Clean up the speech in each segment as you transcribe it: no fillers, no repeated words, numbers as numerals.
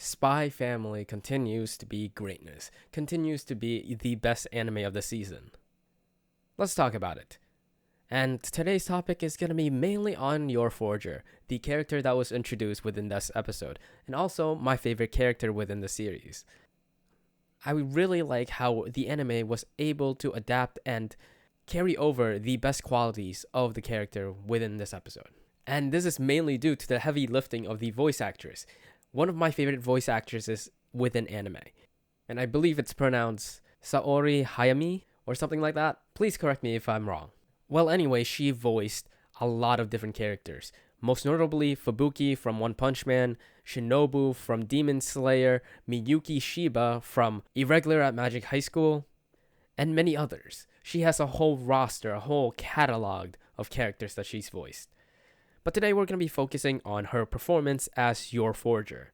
Spy Family continues to be greatness, continues to be the best anime of the season. Let's talk about it. And today's topic is going to be mainly on Yor Forger, the character that was introduced within this episode, and also my favorite character within the series. I really like how the anime was able to adapt and carry over the best qualities of the character within this episode. And this is mainly due to the heavy lifting of the voice actress. One of my favorite voice actresses within anime. And I believe it's pronounced Saori Hayami or something like that. Please correct me if I'm wrong. Well, anyway, she voiced a lot of different characters. Most notably, Fubuki from One Punch Man, Shinobu from Demon Slayer, Miyuki Shiba from Irregular at Magic High School, and many others. She has a whole roster, a whole catalog of characters that she's voiced. But today we're going to be focusing on her performance as Yor Forger.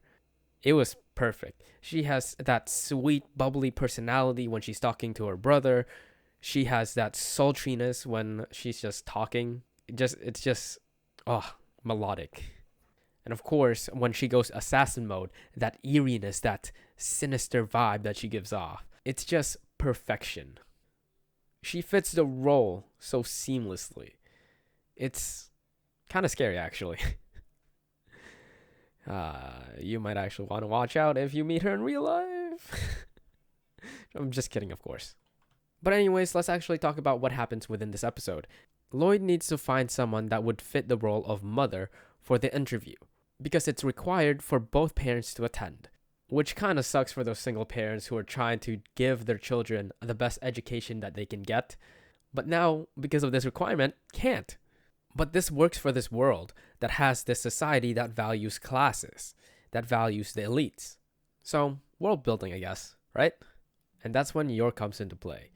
It was perfect. She has that sweet, bubbly personality when she's talking to her brother. She has that sultriness when she's just talking. It's just melodic. And of course, when she goes assassin mode, that eeriness, that sinister vibe that she gives off. It's just perfection. She fits the role so seamlessly. It's kind of scary, actually. You might actually want to watch out if you meet her in real life. I'm just kidding, of course. But anyways, let's actually talk about what happens within this episode. Lloyd needs to find someone that would fit the role of mother for the interview, because it's required for both parents to attend. Which kind of sucks for those single parents who are trying to give their children the best education that they can get, but now, because of this requirement, can't. But this works for this world that has this society that values classes, that values the elites. So, world building, I guess, right? And that's when Yor comes into play.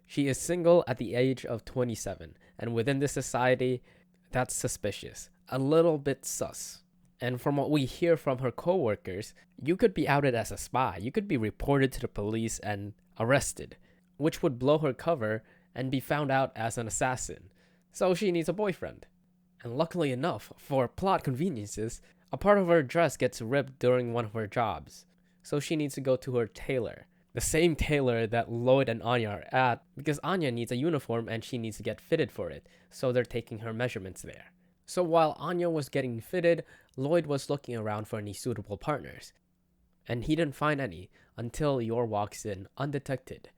She is single at the age of 27, and within this society, that's suspicious, a little bit sus. And from what we hear from her co-workers, you could be outed as a spy. You could be reported to the police and arrested, which would blow her cover and be found out as an assassin. So she needs a boyfriend. And luckily enough, for plot conveniences, a part of her dress gets ripped during one of her jobs. So she needs to go to her tailor. The same tailor that Lloyd and Anya are at, because Anya needs a uniform and she needs to get fitted for it. So they're taking her measurements there. So while Anya was getting fitted, Lloyd was looking around for any suitable partners. And he didn't find any until Yor walks in undetected.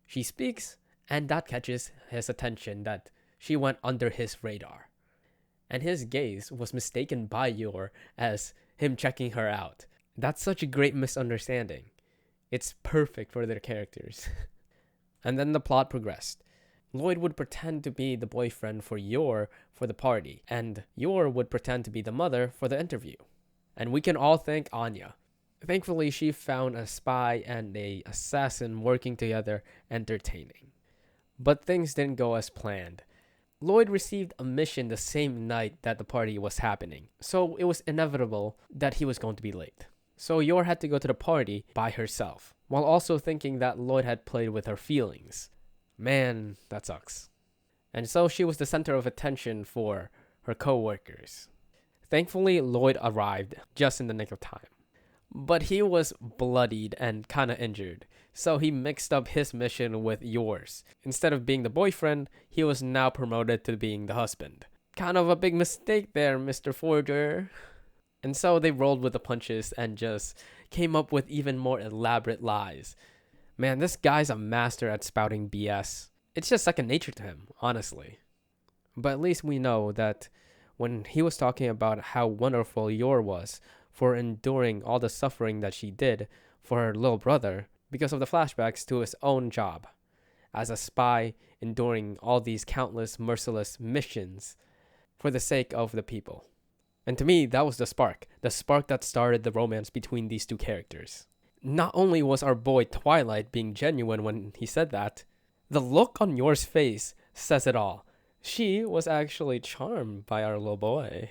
She speaks, and that catches his attention that she went under his radar. And his gaze was mistaken by Yor as him checking her out. That's such a great misunderstanding. It's perfect for their characters. And then the plot progressed. Lloyd would pretend to be the boyfriend for Yor for the party, and Yor would pretend to be the mother for the interview. And we can all thank Anya. Thankfully, she found a spy and an assassin working together entertaining. But things didn't go as planned. Lloyd received a mission the same night that the party was happening, so it was inevitable that he was going to be late. So Yor had to go to the party by herself, while also thinking that Lloyd had played with her feelings. Man, that sucks. And so she was the center of attention for her co-workers. Thankfully, Lloyd arrived just in the nick of time. But he was bloodied and kinda injured, so he mixed up his mission with Yor's. Instead of being the boyfriend, he was now promoted to being the husband. Kind of a big mistake there, Mr. Forger. And so they rolled with the punches and just came up with even more elaborate lies. Man, this guy's a master at spouting BS. It's just second nature to him, honestly. But at least we know that when he was talking about how wonderful Yor was for enduring all the suffering that she did for her little brother because of the flashbacks to his own job as a spy, enduring all these countless merciless missions for the sake of the people. And to me, that was the spark that started the romance between these two characters. Not only was our boy Twilight being genuine when he said that, the look on Yor's face says it all. She was actually charmed by our little boy.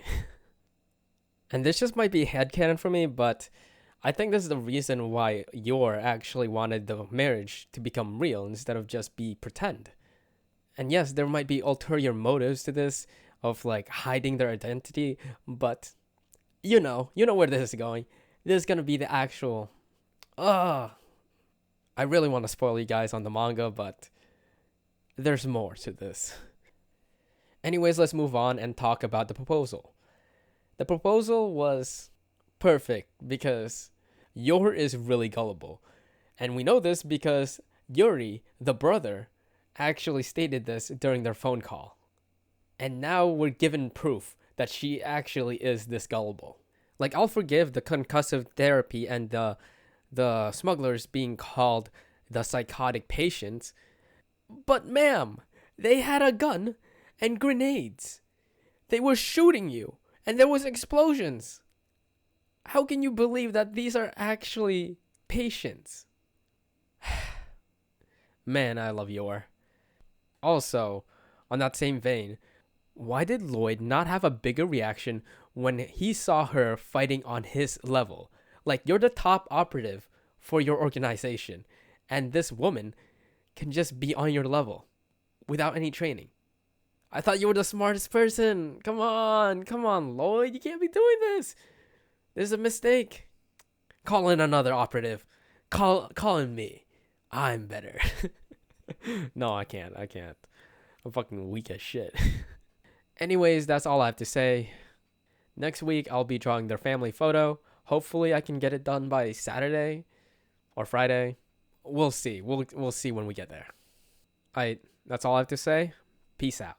And this just might be headcanon for me, but I think this is the reason why Yor actually wanted the marriage to become real instead of just be pretend. And yes, there might be ulterior motives to this, of like hiding their identity, but you know where this is going. This is gonna be the actual. I really want to spoil you guys on the manga, but there's more to this. Anyways, let's move on and talk about the proposal. The proposal was perfect because Yor is really gullible. And we know this because Yuri, the brother, actually stated this during their phone call. And now we're given proof that she actually is this gullible. Like, I'll forgive the concussive therapy and the smugglers being called the psychotic patients, but ma'am, they had a gun and grenades. They were shooting you, and there was explosions. How can you believe that these are actually patients? Man, I love Yor. Also, on that same vein, why did Lloyd not have a bigger reaction when he saw her fighting on his level? Like, you're the top operative for your organization, and this woman can just be on your level without any training. I thought you were the smartest person. Come on, Lloyd. You can't be doing this. This is a mistake. Call in another operative. Call in me. I'm better. No, I can't. I'm fucking weak as shit. Anyways, that's all I have to say. Next week, I'll be drawing their family photo. Hopefully, I can get it done by Saturday or Friday. We'll see. We'll see when we get there. That's all I have to say. Peace out.